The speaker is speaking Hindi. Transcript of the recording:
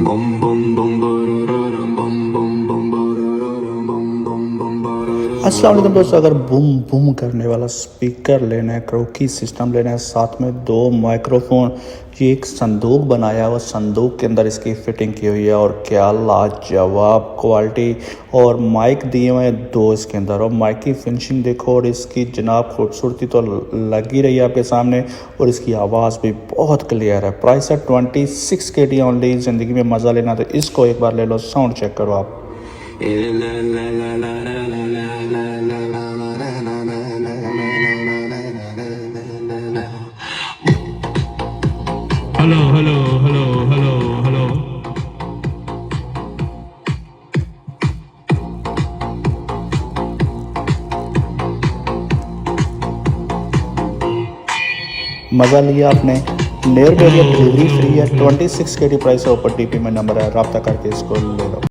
Bum bum bum ba-da-da-dum, bum bum bum ba-da-da-dum, bum bum bum ba-da-da-dum. अस्सलाम वालेकुम दोस्तों, अगर बूम बूम करने वाला स्पीकर लेना है, क्रोकी सिस्टम लेना है, साथ में 2 माइक्रोफोन, ये एक संदूक बनाया हुआ, संदूक के अंदर इसकी फिटिंग की हुई है और क्या लाजवाब क्वालिटी और माइक दिए हुए हैं 2 इसके अंदर। और माइक की फिनिशिंग देखो और इसकी जनाब खूबसूरती तो लग ही रही है आपके सामने, और इसकी आवाज़ भी बहुत क्लियर है। प्राइस है 26 KD ओनली। ज़िंदगी में मज़ा लेना तो इसको एक बार ले लो, साउंड चेक करो आप। Hello, hello, hello, hello, hello. मज़ा लिया आपने। लेयर पे डिलीवरी फ्री है। 26 KD प्राइस है। ऊपर DP में नंबर है, रब्ता करके इसको ले लो।